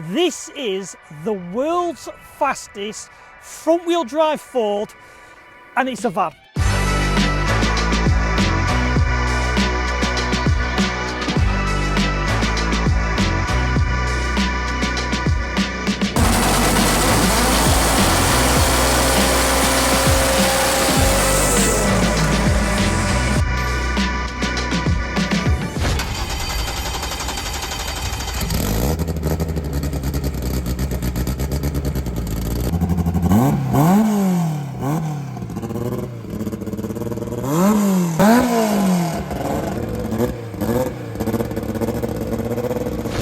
This is the world's fastest front-wheel drive Ford, and it's a van.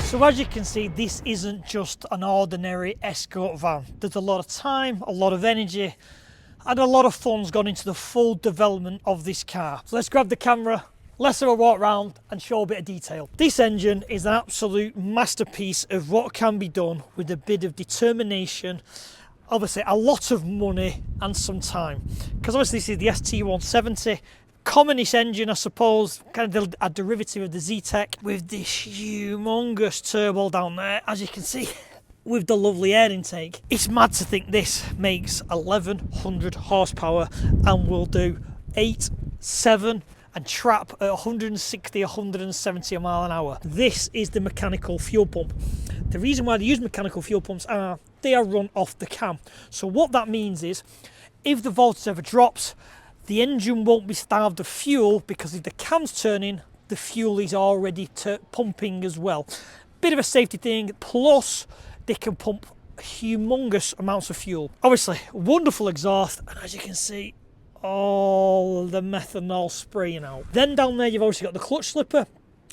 So as you can see, this isn't just an ordinary Escort van. There's a lot of time, a lot of energy, and a lot of fun's gone into the full development of this car. So let's grab the camera, let's have a walk around and show a bit of detail. This engine is an absolute masterpiece of what can be done with a bit of determination, obviously a lot of money and some time. Because obviously this is the ST170, commonest engine, I suppose, kind of a derivative of the Z-Tech, with this humongous turbo down there, as you can see, with the lovely air intake. It's mad to think this makes 1100 horsepower and will do 8, 7 and trap at 160, 170 mile an hour. This is the mechanical fuel pump. The reason why they use mechanical fuel pumps are they are run off the cam. So what that means is, if the voltage ever drops, the engine won't be starved of fuel, because if the cam's turning, the fuel is already pumping as well. Bit of a safety thing, plus they can pump humongous amounts of fuel. Obviously, wonderful exhaust, and as you can see, all the methanol spraying out. Then down there, you've obviously got the clutch slipper.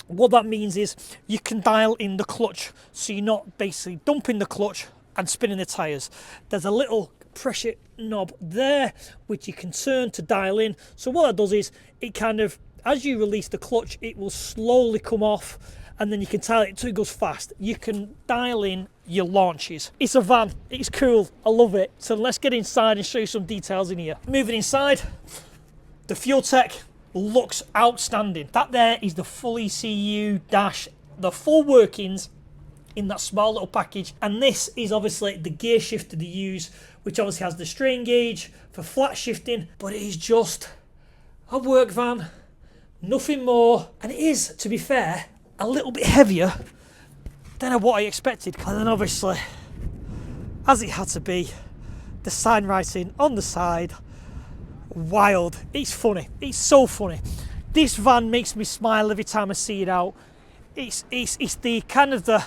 What that means is you can dial in the clutch, so you're not basically dumping the clutch and spinning the tyres. There's a little pressure knob there which you can turn to dial in. So what that does is, it kind of, as you release the clutch, it will slowly come off, and then you can tell it so it goes fast. You can dial in your launches. It's a van, it's cool, I love it. So let's get inside and show you some details in here. Moving inside, the fuel tech looks outstanding. That there is the full ECU dash, the full workings in that small little package. And this is obviously the gear shifter they use, which obviously has the strain gauge for flat shifting, but it is just a work van, nothing more. And it is, to be fair, a little bit heavier than what I expected. And then obviously, as it had to be, the sign writing on the side, wild. It's funny, it's so funny. This van makes me smile every time I see it out. It's the kind of the,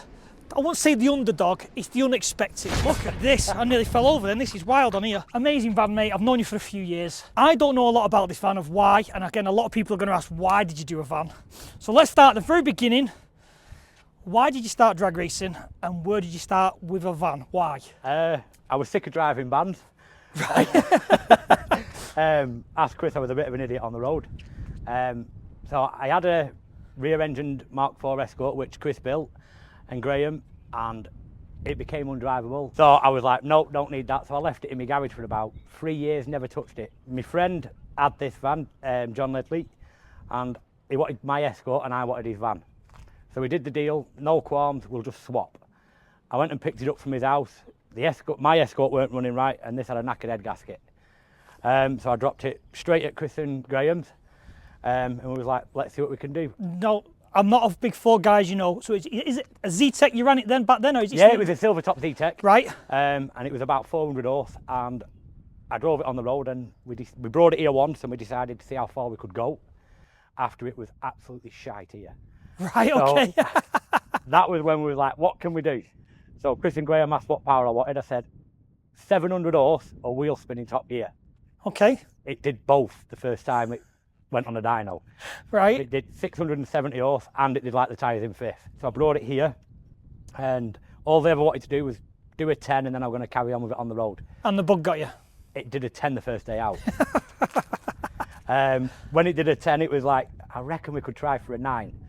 I won't say the underdog, it's the unexpected. Look at this, I nearly fell over then, this is wild on here. Amazing van, mate, I've known you for a few years. I don't know a lot about this van, of why, and again, a lot of people are going to ask, why did you do a van? So let's start at the very beginning. Why did you start drag racing, and where did you start with a van? Why? I was sick of driving vans. Right. Asked Chris, I was a bit of an idiot on the road. So I had a rear-engined Mark IV Escort, which Chris built, and Graham, and it became undrivable. So I was like, nope, don't need that. So I left it in my garage for about 3 years, never touched it. My friend had this van, John Ledley, and he wanted my Escort and I wanted his van. So we did the deal, no qualms, we'll just swap. I went and picked it up from his house. My Escort weren't running right, and this had a knackered head gasket. So I dropped it straight at Chris and Graham's, and we was like, let's see what we can do. No, I'm not a big Ford guys, you know. So is it a Z-Tech you ran it then back then, or is it? Yeah, it was a silver top Z-Tech. Right. And it was about 400 horse, and I drove it on the road, and we brought it here once, and we decided to see how far we could go after it was absolutely shite here. Right, okay. So that was when we were like, what can we do? So Chris and Graham asked what power I wanted. I said 700 horse or wheel spinning top gear. Okay. It did both the first time it went on a dyno. Right. It did 670 horse, and it did like the tyres in fifth. So I brought it here, and all they ever wanted to do was do a 10, and then I'm going to carry on with it on the road. And the bug got you? It did a 10 the first day out. When it did a 10, it was like, I reckon we could try for a 9.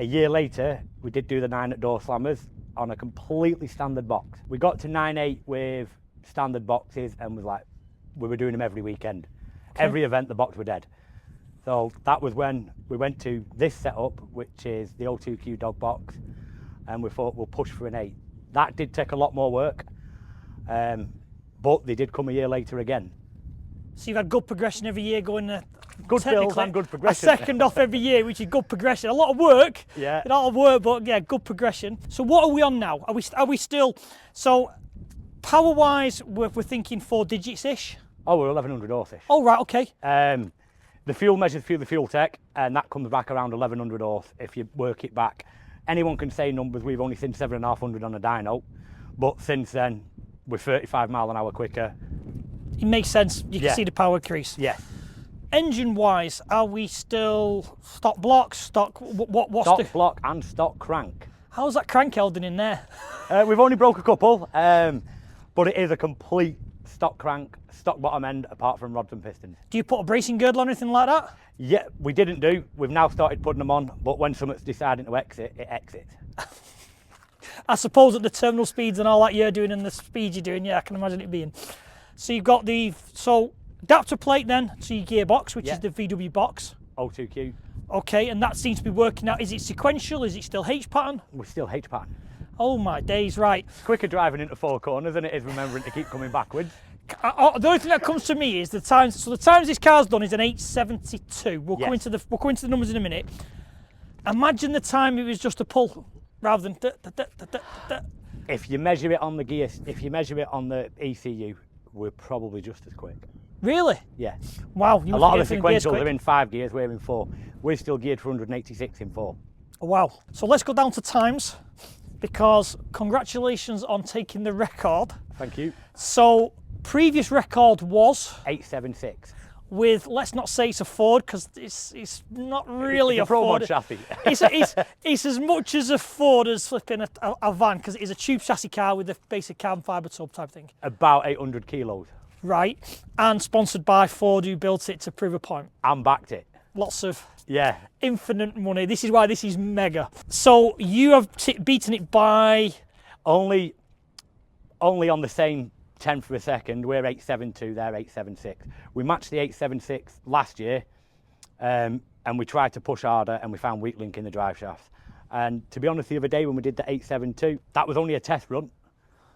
A year later, we did do the 9 at door slammers on a completely standard box. We got to 9.8 with standard boxes, and was like, we were doing them every weekend. Okay. Every event, the box were dead. So that was when we went to this setup, which is the O2Q dog box, and we thought we'll push for an 8. That did take a lot more work, but they did come a year later again. So you've had good progression every year, going Good builds and good progression. A second off every year, which is good progression. A lot of work, Yeah. a lot of work, but yeah, good progression. So what are we on now? Are we still, so power-wise, we're thinking 4 digits-ish? Oh, we're 1100 horse-ish. Oh, right, okay. The fuel measures through the fuel tech, and that comes back around 1100 horse if you work it back. Anyone can say numbers, we've only seen 7,500 on a dyno, but since then, we're 35 mile an hour quicker. It makes sense, you can see the power increase. Yeah. Engine-wise, are we still stock blocks, what's Stock block and stock crank. How's that crank holding in there? We've only broke a couple, but it is a complete stock crank, stock bottom end, apart from rods and pistons. Do you put a bracing girdle or anything like that? Yeah, we didn't do. We've now started putting them on, but when something's deciding to exit, it exits. I suppose at the terminal speeds and all that you're doing and the speed you're doing, yeah, I can imagine it being. So you've got adapter plate then to your gearbox, which is the VW box. O2Q. Okay, and that seems to be working out. Is it sequential? Is it still H pattern? We're still H pattern. Oh my days, right. Quicker driving into 4 corners than it is remembering to keep coming backwards. The only thing that comes to me is the times. So the times this car's done is an 872. We'll go into the numbers in a minute. Imagine the time it was just a pull rather than. If you measure it on the gear, if you measure it on the ECU, we're probably just as quick. Really? Yeah. Wow. A lot of the sequentials are in 5 gears, we're in 4. We're still geared for 186 in 4. Oh, wow. So let's go down to times, because congratulations on taking the record. Thank you. So previous record was 876. with, let's not say it's a Ford, because it's not really it's a Ford. chassis. it's as much as a Ford as flipping a van, because it is a tube chassis car with a basic carbon fibre tub type thing. About 800 kilos. Right, and sponsored by Ford, who built it to prove a point. And backed it. Lots of infinite money. This is why this is mega. So you have beaten it by? Only on the same tenth of a second. We're 872, they're 876. We matched the 876 last year, and we tried to push harder, and we found weak link in the drive shafts. And to be honest, the other day when we did the 872, that was only a test run,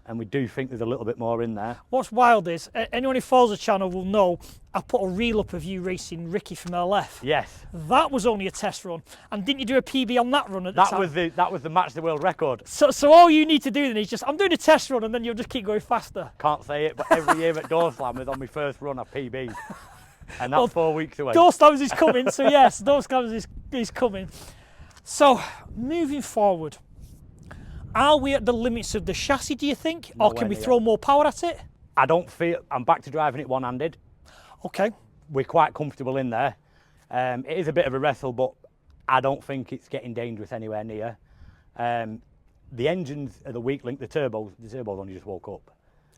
and we do think there's a little bit more in there. What's wild is, anyone who follows the channel will know, I put a reel up of you racing Ricky from LF. Yes. That was only a test run. And didn't you do a PB on that run at the time? That was the match the world record. So all you need to do then is just, I'm doing a test run, and then you'll just keep going faster. Can't say it, but every year at Door Slammers on my first run I PB. And that's 4 weeks away. Door Slammers is coming, so yes, Door Slammers is coming. So, moving forward, are we at the limits of the chassis, do you think? Or can we throw more power at it? I don't feel, I'm back to driving it one-handed. Okay. We're quite comfortable in there. It is a bit of a wrestle, but I don't think it's getting dangerous anywhere near. The engines are the weak link, the turbos only just woke up.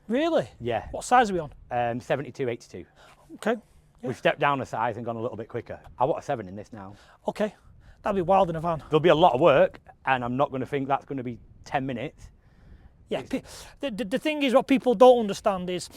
Really? Yeah. What size are we on? 72, 82. Okay. Yeah. We've stepped down a size and gone a little bit quicker. I want a 7 in this now. Okay. That'd be wild in a van. There'll be a lot of work, and I'm not going to think that's going to be 10 minutes. Yeah, the thing is, what people don't understand is,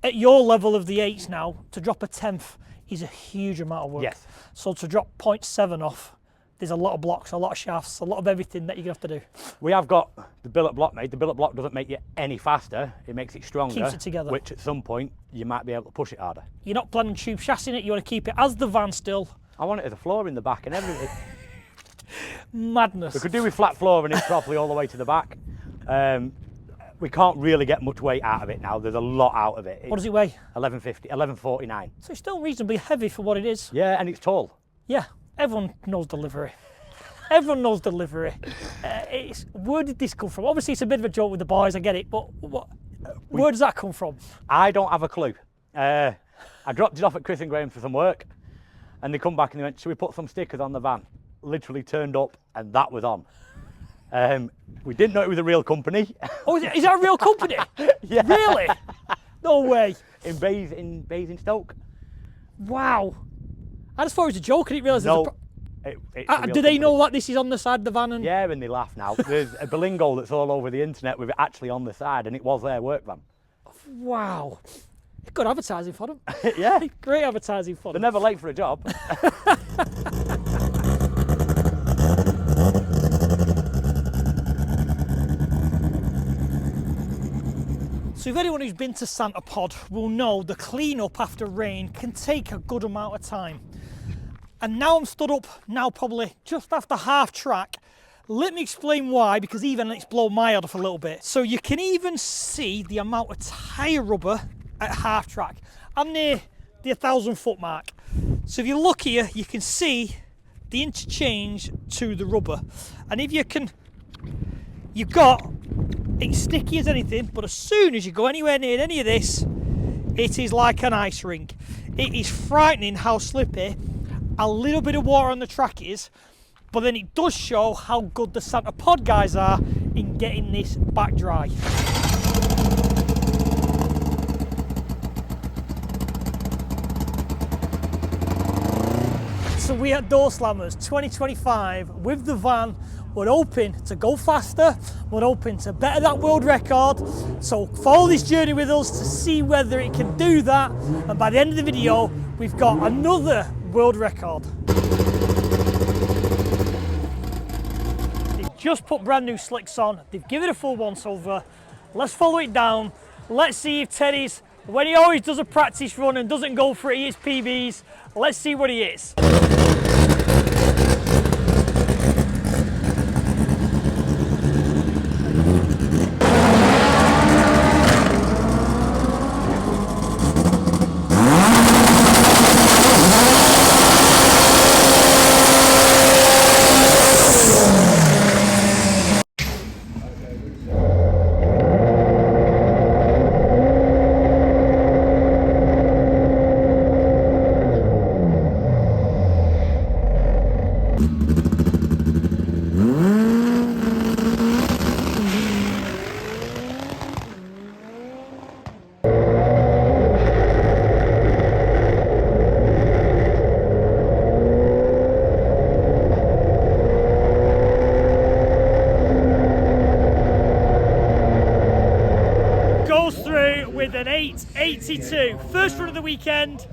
at your level of the 8s now, to drop a 10th is a huge amount of work. Yes. So to drop 0.7 off, there's a lot of blocks, a lot of shafts, a lot of everything that you're going to have to do. We have got the billet block made. The billet block doesn't make you any faster, it makes it stronger. Keeps it together. Which at some point, you might be able to push it harder. You're not planning tube chassis in it, you want to keep it as the van still. I want it as a floor in the back and everything. Madness. We could do with flat floor and it properly all the way to the back. We can't really get much weight out of it now. There's a lot out of it. What does it weigh? 1150, 1149. So it's still reasonably heavy for what it is. Yeah, and it's tall. Yeah, everyone knows delivery. Everyone knows delivery. Where did this come from? Obviously, it's a bit of a joke with the boys, I get it, but where does that come from? I don't have a clue. I dropped it off at Chris and Graham for some work, and they come back and they went, should we put some stickers on the van? Literally turned up, and that was on. We didn't know it was a real company. Oh, is that a real company? Yeah. Really? No way. In Basingstoke. Wow. I just thought it was a joke. I didn't realise No. Do they know that this is on the side of the van? And... Yeah, and they laugh now. There's a bilingo that's all over the internet with it actually on the side, and it was their work van. Wow. Good advertising for them. Yeah. Great advertising for them. They're never late for a job. So if anyone who's been to Santa Pod will know the clean-up after rain can take a good amount of time. And now I'm stood up, now probably just after half track. Let me explain why, because even it's blown my head off a little bit. So you can even see the amount of tyre rubber at half track. I'm near the 1,000 foot mark. So if you look here, you can see the interchange to the rubber. And if you can, you've got, it's sticky as anything, but as soon as you go anywhere near any of this, it is like an ice rink. It is frightening how slippy a little bit of water on the track is, but then it does show how good the Santa Pod guys are in getting this back dry. So we at Door Slammers 2025 with the van. We're hoping to go faster, we're hoping to better that world record. So follow this journey with us to see whether it can do that. And by the end of the video, we've got another world record. They've just put brand new slicks on, they've given it a full once over. Let's follow it down. Let's see if Teddy's, when he always does a practice run and doesn't go for it, he hits PBs. Let's see what he is. With an 882, first run of the weekend,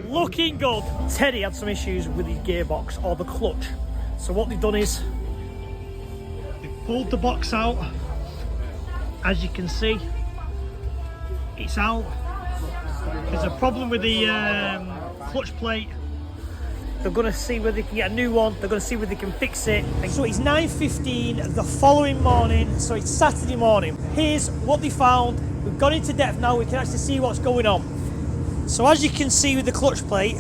looking good. Teddy had some issues with his gearbox or the clutch, so what they've done is they've pulled the box out. As you can see, it's out. There's a problem with the clutch plate. They're going to see whether they can get a new one. They're going to see whether they can fix it. So it's 9:15 the following morning, so it's Saturday morning. Here's what they found. We've gone into depth now, we can actually see what's going on. So as you can see with the clutch plate,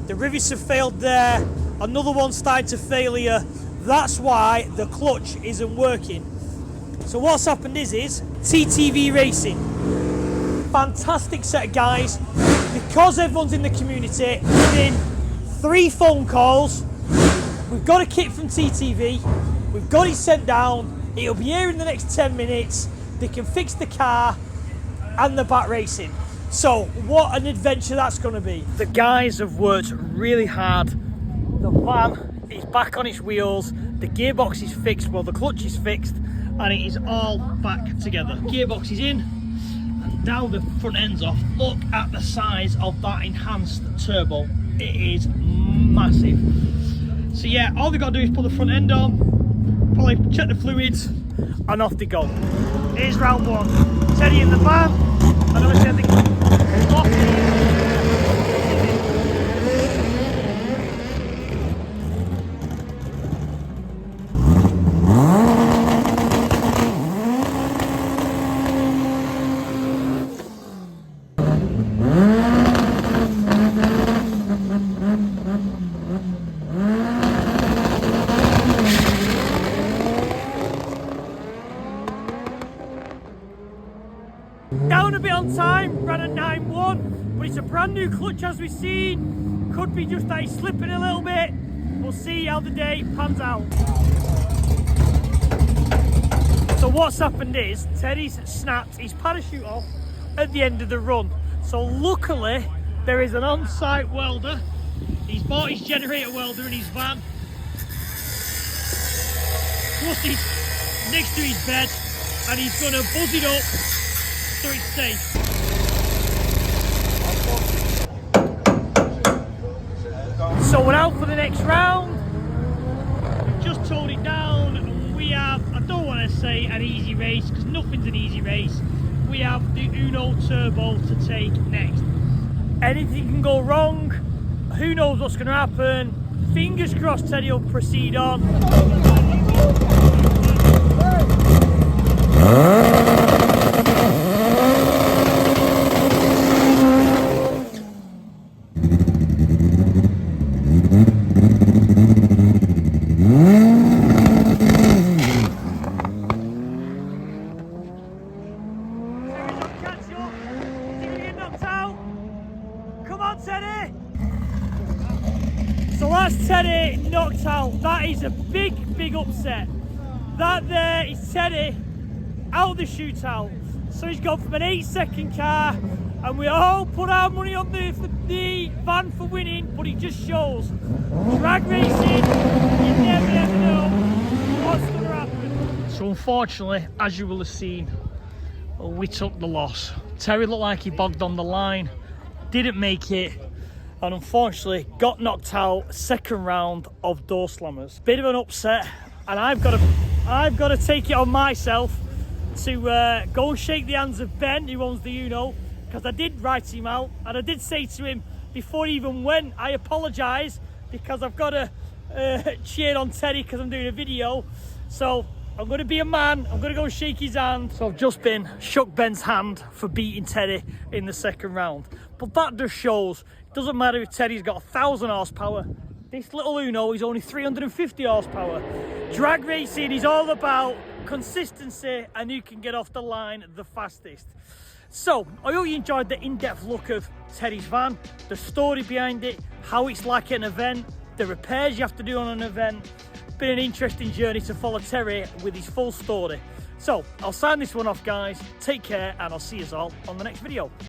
the rivets have failed there, another one started to fail here. That's why the clutch isn't working. So what's happened is TTV Racing, fantastic set of guys, because everyone's in the community, within 3 phone calls, we've got a kit from TTV, we've got it sent down, it'll be here in the next 10 minutes. They can fix the car and the back racing. So what an adventure that's going to be. The guys have worked really hard. The van is back on its wheels. The gearbox is fixed, well the clutch is fixed, and it is all back together. Gearbox is in, and now the front end's off. Look at the size of that enhanced turbo. It is massive. So yeah, all they've got to do is put the front end on, probably check the fluids, and off they go. Here's round one. Teddy in the van, and obviously I think off down a bit on time, ran at 9.1, but it's a brand new clutch as we've seen. Could be just that he's slipping a little bit. We'll see how the day pans out. So what's happened is Teddy's snapped his parachute off at the end of the run. So luckily there is an on-site welder. He's bought his generator welder in his van. Plus he's next to his bed and he's going to buzz it up so it's safe. So we're out for the next round. We've just toned it down. We have, I don't want to say an easy race because nothing's an easy race, we have the Uno Turbo to take next. Anything can go wrong. Who knows what's going to happen? Fingers crossed Teddy will proceed on. Teddy! So that's Teddy knocked out. That is a big upset. That there is Teddy out of the shootout. So he's gone from an 8-second car, and we all put our money on the van for winning, but it just shows drag racing, you never know what's going to happen. So unfortunately, as you will have seen, we took the loss. Terry looked like he bogged on the line, didn't make it, and unfortunately got knocked out second round of door slammers. Bit of an upset, and I've got to take it on myself to go and shake the hands of Ben, who owns the Uno, because I did write him out, and I did say to him before he even went, I apologise because I've got to cheer on Teddy because I'm doing a video. So I'm going to be a man, I'm going to go and shake his hand. So I've just shook Ben's hand for beating Teddy in the second round. But that just shows, it doesn't matter if Teddy's got 1,000 horsepower, this little Uno is only 350 horsepower. Drag racing is all about consistency and who can get off the line the fastest. So I hope you enjoyed the in-depth look of Teddy's van, the story behind it, how it's like an event, the repairs you have to do on an event. Been an interesting journey to follow Terry with his full story. So I'll sign this one off, guys. Take care, and I'll see you all on the next video.